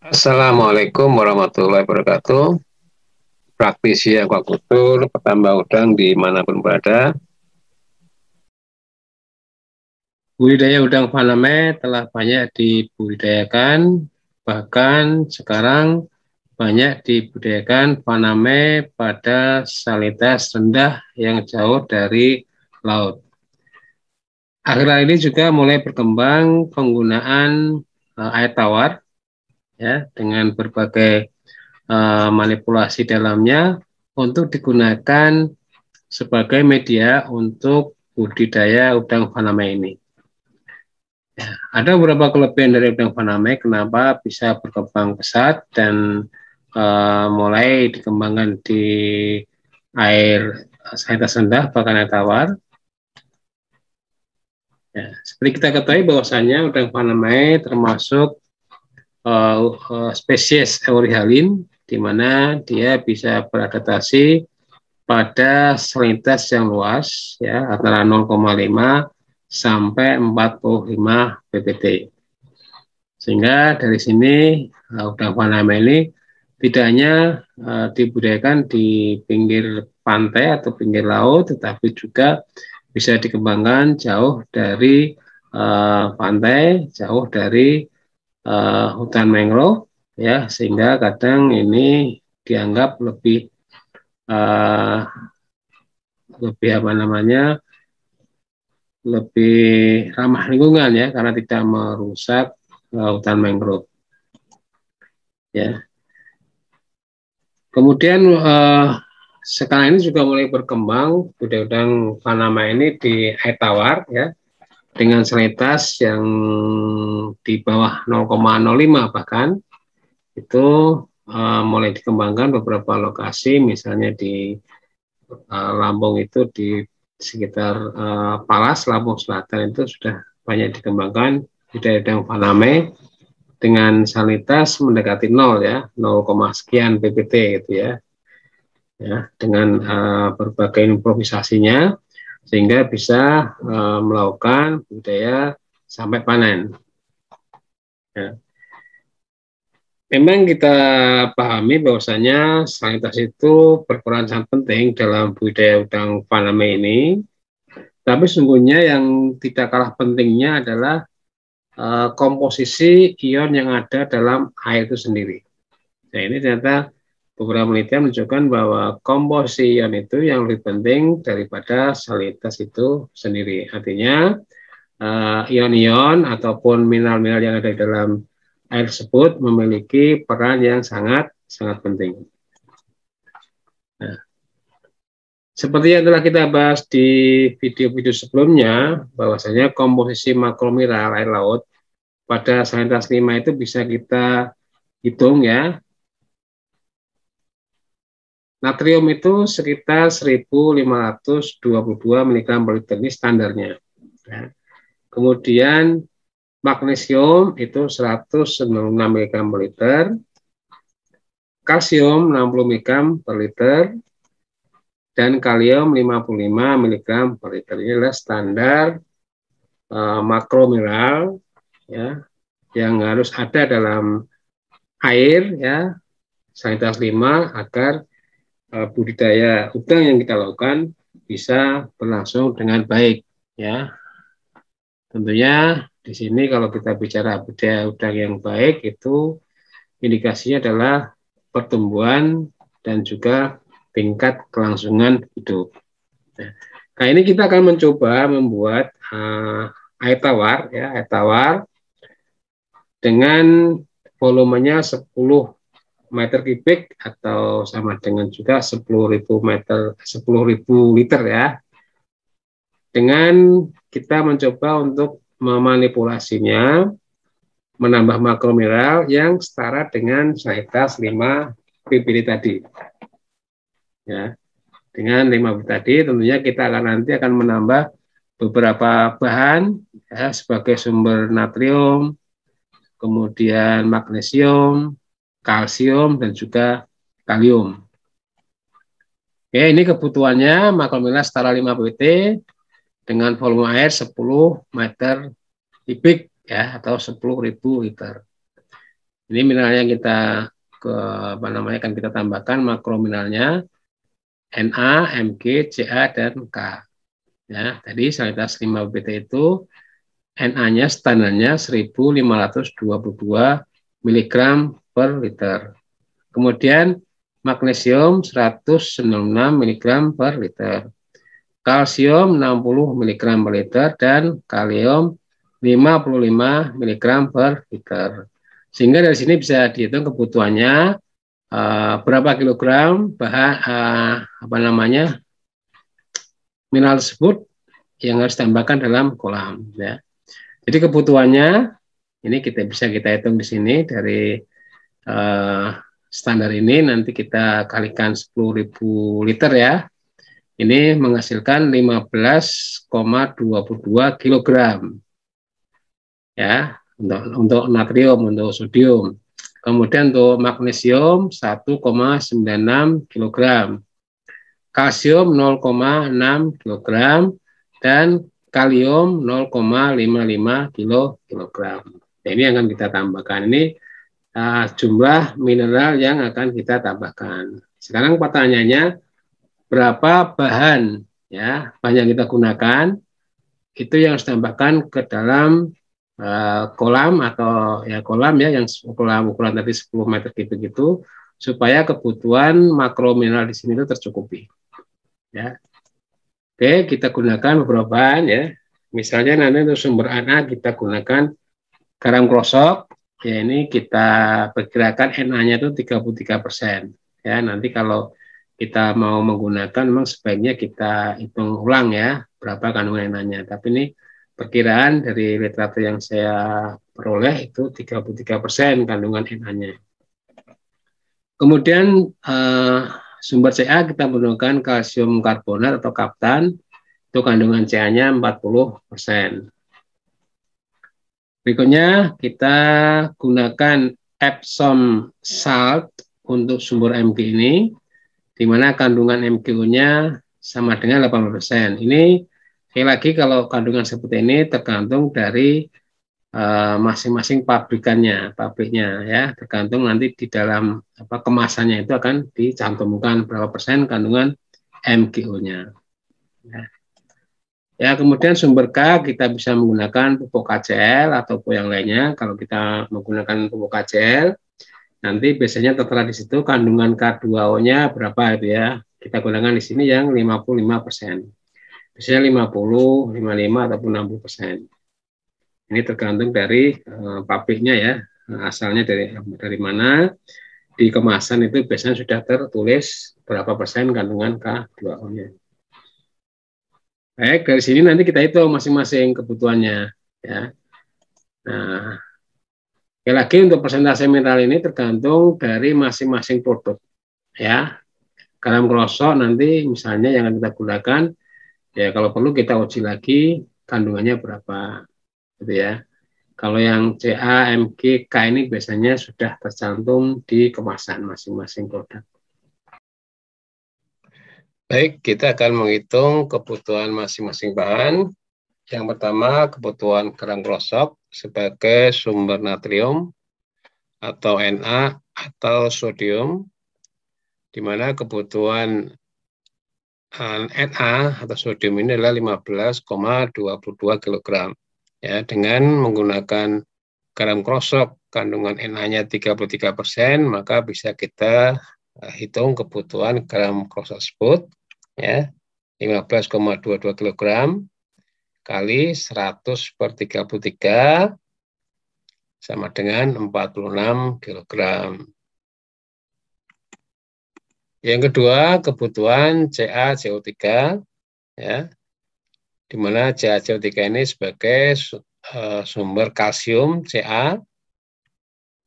Assalamualaikum warahmatullahi wabarakatuh. Praktisi aquacultur, petambak udang dimanapun berada. Budidaya udang faname telah banyak dibudidayakan, bahkan sekarang banyak dibudidayakan faname pada salinitas rendah yang jauh dari laut. Akhir-akhir ini juga mulai berkembang penggunaan air tawar ya, dengan berbagai manipulasi dalamnya untuk digunakan sebagai media untuk budidaya udang faname ini. Ya, ada beberapa kelebihan dari udang faname kenapa bisa berkembang pesat dan mulai dikembangkan di air salinitas rendah bahkan air tawar. Ya, seperti kita ketahui bahwasanya udang faname termasuk spesies Euryhalin, di mana dia bisa beradaptasi pada salinitas yang luas, ya, antara 0,5 sampai 45 ppt. Sehingga dari sini udang faname ini tidak hanya dibudidayakan di pinggir pantai atau pinggir laut, tetapi juga bisa dikembangkan jauh dari pantai, jauh dari hutan mangrove, ya, sehingga kadang ini dianggap lebih apa namanya, lebih ramah lingkungan ya, karena tidak merusak hutan mangrove. Ya. Kemudian sekarang ini juga mulai berkembang budidaya udang faname ini di air tawar ya, dengan salinitas yang di bawah 0,05 bahkan itu mulai dikembangkan beberapa lokasi, misalnya di Lampung itu di sekitar Palas, Lampung Selatan itu sudah banyak dikembangkan budidaya udang faname dengan salinitas mendekati 0 ya, 0, sekian ppt gitu ya. Ya, dengan berbagai improvisasinya sehingga bisa melakukan budidaya sampai panen. Ya. Memang kita pahami bahwasanya salinitas itu berperan sangat penting dalam budidaya udang faname ini, tapi sesungguhnya yang tidak kalah pentingnya adalah komposisi ion yang ada dalam air itu sendiri. Nah, ini ternyata beberapa penelitian menunjukkan bahwa komposisi ion itu yang lebih penting daripada salinitas itu sendiri. Artinya ion-ion ataupun mineral-mineral yang ada di dalam air tersebut memiliki peran yang sangat penting. Nah, seperti yang telah kita bahas di video-video sebelumnya, bahwasanya komposisi makromineral air laut pada salinitas 5 itu bisa kita hitung ya. Natrium itu sekitar 1522 mg per liter, ini standarnya. Ya. Kemudian magnesium itu 196 mg per liter, kalsium 60 mg per liter, dan kalium 55 mg per liter. Ini adalah standar makromineral ya, yang harus ada dalam air ya, salinitas 5 agar budidaya udang yang kita lakukan bisa berlangsung dengan baik ya. Tentunya di sini kalau kita bicara budidaya udang yang baik itu indikasinya adalah pertumbuhan dan juga tingkat kelangsungan hidup. Nah, ini kita akan mencoba membuat air tawar ya, air tawar dengan volumenya 10 meter kubik atau sama dengan juga 10.000 liter ya. Dengan kita mencoba untuk memanipulasinya, menambah makromineral yang setara dengan salinitas 5 ppb tadi. Ya, dengan 5 ppb tadi tentunya kita nanti akan menambah beberapa bahan ya, sebagai sumber natrium, kemudian magnesium, kalsium, dan juga kalium. Oke, ini kebutuhannya makromineral setara 5 ppb dengan volume air 10 meter kubik ya, atau 10.000 liter. Ini mineralnya kita akan kita tambahkan makromineralnya Na, Mg, Ca, dan K. Ya, tadi salinitas 5 pt itu Na-nya standarnya 1522 mg per liter. Kemudian magnesium 196 mg per liter. Kalsium 60 mg per liter dan kalium 55 mg per liter. Sehingga dari sini bisa dihitung kebutuhannya berapa kilogram mineral tersebut yang harus ditambahkan dalam kolam. Ya. Jadi kebutuhannya ini bisa kita hitung di sini dari standar ini nanti kita kalikan 10.000 liter ya. Ini menghasilkan 15,22 kilogram ya untuk natrium, untuk sodium. Kemudian untuk magnesium 1,96 kilogram, kalsium 0,6 kilogram, dan kalium 0,55 kilogram. Nah, ini akan kita tambahkan. Ini jumlah mineral yang akan kita tambahkan. Sekarang pertanyaannya, berapa bahan ya yang kita gunakan itu yang harus ditambahkan ke dalam kolam atau ya kolam ya yang ukuran tadi 10 meter kubik itu supaya kebutuhan makromineral di sini itu tercukupi. Ya. Oke, kita gunakan beberapa bahan ya. Misalnya nanti untuk sumber Na kita gunakan garam krosok. Ya ini kita perkirakan Na-nya itu 33%. Ya, nanti kalau kita mau menggunakan memang sebaiknya kita hitung ulang ya berapa kandungan Na-nya. Tapi ini perkiraan dari literatur yang saya peroleh itu 33% kandungan Na-nya. Kemudian sumber Ca kita menggunakan kalsium karbonat atau kaptan, itu kandungan Ca-nya 40%. Berikutnya kita gunakan Epsom salt untuk sumber Mg ini, di mana kandungan MgO-nya sama dengan 80%. Ini sekali lagi kalau kandungan seperti ini tergantung dari masing-masing pabriknya ya, tergantung nanti di dalam kemasannya itu akan dicantumkan berapa persen kandungan MgO-nya. Ya, kemudian sumber K kita bisa menggunakan pupuk KCl atau pupuk yang lainnya. Kalau kita menggunakan pupuk KCl, nanti biasanya tertera di situ kandungan K2O-nya berapa itu ya. Kita gunakan di sini yang 55%. Biasanya 50, 55 ataupun 60%. Ini tergantung dari pabriknya ya, asalnya dari mana. Di kemasan itu biasanya sudah tertulis berapa persen kandungan K2O-nya. Baik, dari sini nanti kita hitung masing-masing kebutuhannya. Ya. Nah, sekali lagi untuk persentase mineral ini tergantung dari masing-masing produk. Ya, garam krosok nanti misalnya yang akan kita gunakan, ya kalau perlu kita uji lagi kandungannya berapa, gitu ya. Kalau yang Ca, Mg, K ini biasanya sudah tercantum di kemasan masing-masing produk. Baik, kita akan menghitung kebutuhan masing-masing bahan. Yang pertama, kebutuhan garam krosok sebagai sumber natrium atau Na atau sodium, di mana kebutuhan Na atau sodium ini adalah 15,22 kg. Ya, dengan menggunakan garam krosok kandungan Na-nya 33%, maka bisa kita hitung kebutuhan garam krosok tersebut ya 15,22 kg kali 100/33 sama dengan 46 kg. Yang kedua, kebutuhan CaCO3 ya, di mana CaCO3 ini sebagai sumber kalsium Ca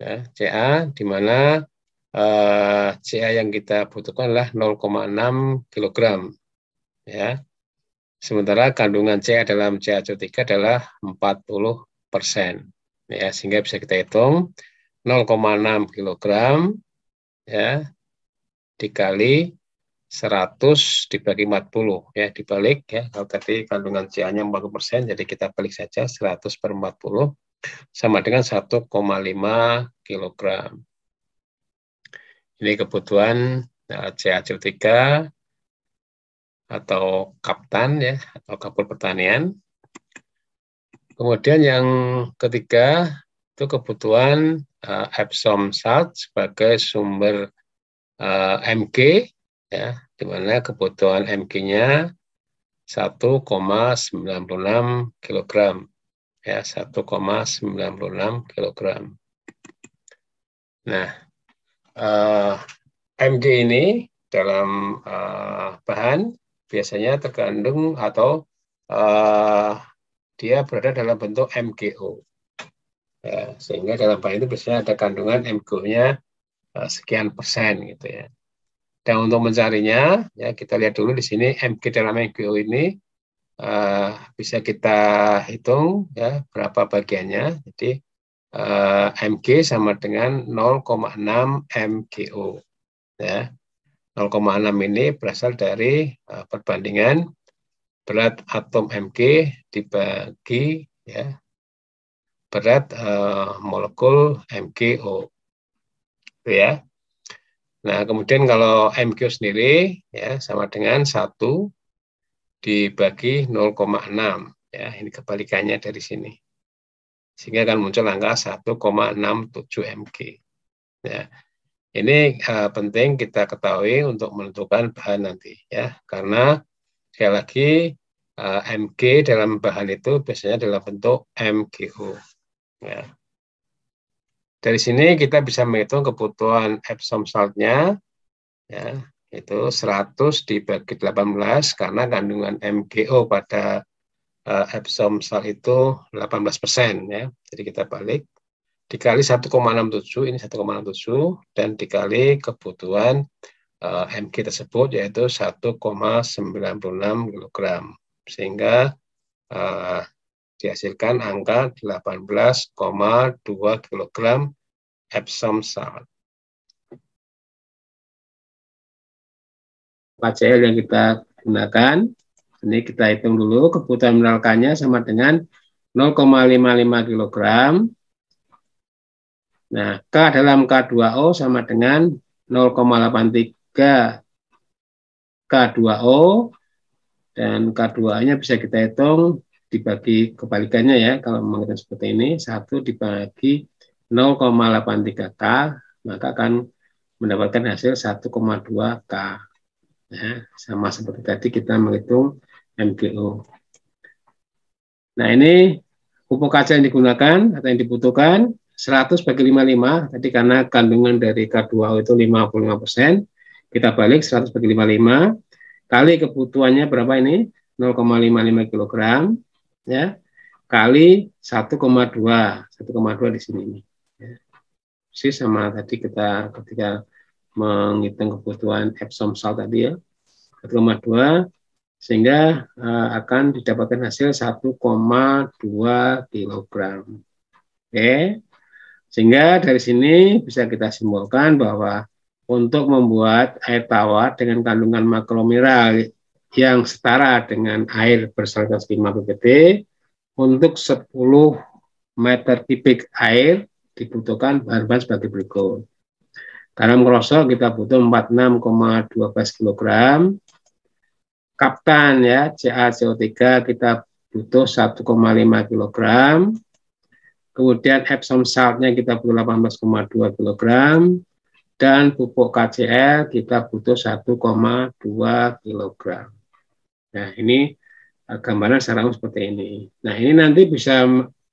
ya, Ca di mana Ca yang kita butuhkan adalah 0,6 kg ya. Sementara kandungan Ca dalam CaCO3 adalah 40%. Ya, sehingga bisa kita hitung 0,6 kg ya dikali 100 dibagi 40 ya, dibalik ya. Kalau tadi kandungan Ca-nya 40%, jadi kita balik saja 100/40 sama dengan 1,5 kg. Ini kebutuhan CaCO3 atau kaptan ya, atau kapur pertanian. Kemudian yang ketiga itu kebutuhan Epsom salt sebagai sumber Mg ya, di mana kebutuhan Mg-nya 1,96 kg ya, 1,96 kg. Nah, Mg ini dalam bahan biasanya terkandung atau dia berada dalam bentuk MgO. Ya, sehingga dalam bahan itu biasanya ada kandungan MgO-nya sekian persen gitu ya. Dan untuk mencarinya, ya kita lihat dulu di sini Mg dalam MgO ini bisa kita hitung ya berapa bagiannya. Jadi Mg sama dengan 0,6 MgO. Ya, 0,6 ini berasal dari perbandingan berat atom Mg dibagi ya berat molekul MgO. Gitu ya. Nah, kemudian kalau MgO sendiri ya sama dengan 1 dibagi 0,6 ya, ini kebalikannya dari sini. Sehingga akan muncul angka 1,67 Mg. Ya. Ini penting kita ketahui untuk menentukan bahan nanti ya, karena sekali lagi Mg dalam bahan itu biasanya dalam bentuk MgO. Ya. Dari sini kita bisa menghitung kebutuhan Epsom salt-nya ya, itu 100 dibagi 18 karena kandungan MgO pada Epsom salt itu 18% ya. Jadi kita balik dikali 1,67, ini 1,67 dan dikali kebutuhan Mg tersebut yaitu 1,96 kg. Sehingga dihasilkan angka 18,2 kg Epsom salt. HCl yang kita gunakan, ini kita hitung dulu kebutuhan mineralkannya sama dengan 0,55 kg. Nah, K dalam K2O sama dengan 0,83 K2O dan K2O-nya bisa kita hitung dibagi kebalikannya ya, kalau menghitung seperti ini 1 dibagi 0,83 K maka akan mendapatkan hasil 1,2 K ya, sama seperti tadi kita menghitung MgO. Nah, ini pupuk kaca yang digunakan atau yang dibutuhkan 100 bagi 55, tadi karena kandungan dari K2O itu 55%, kita balik 100 bagi 55, kali kebutuhannya berapa ini? 0,55 kg, ya, kali 1,2 di sini. Ya. Persis sama tadi kita ketika menghitung kebutuhan Epsom salt tadi ya, 1,2, sehingga akan didapatkan hasil 1,2 kg. Oke. Sehingga dari sini bisa kita simpulkan bahwa untuk membuat air tawar dengan kandungan makromineral yang setara dengan air bersalinitas 5 ppt, untuk 10 meter kubik air dibutuhkan bahan-bahan sebagai berikut. Garam krosok kita butuh 46,12 kg. Kaptan ya, CaCO3 kita butuh 1,5 kg. Kemudian Epsom salt-nya kita butuh 18,2 kg, dan pupuk KCl kita butuh 1,2 kg. Nah, ini gambaran secara umum seperti ini. Nah, ini nanti bisa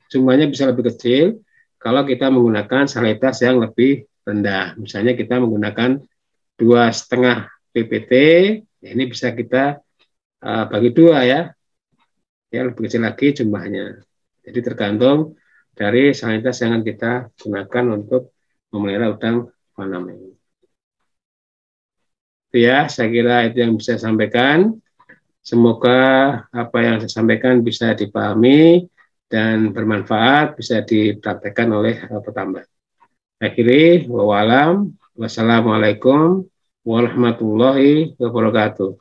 jumlahnya bisa lebih kecil kalau kita menggunakan salinitas yang lebih rendah. Misalnya kita menggunakan 2,5 ppt, ya ini bisa kita bagi 2 ya. Ya, lebih kecil lagi jumlahnya. Jadi tergantung dari salinitas yang kita gunakan untuk memelihara udang faname. Itu ya, saya kira itu yang bisa saya sampaikan. Semoga apa yang saya sampaikan bisa dipahami dan bermanfaat, bisa dipraktekkan oleh petambak. Akhiri, wassalamualaikum warahmatullahi wabarakatuh.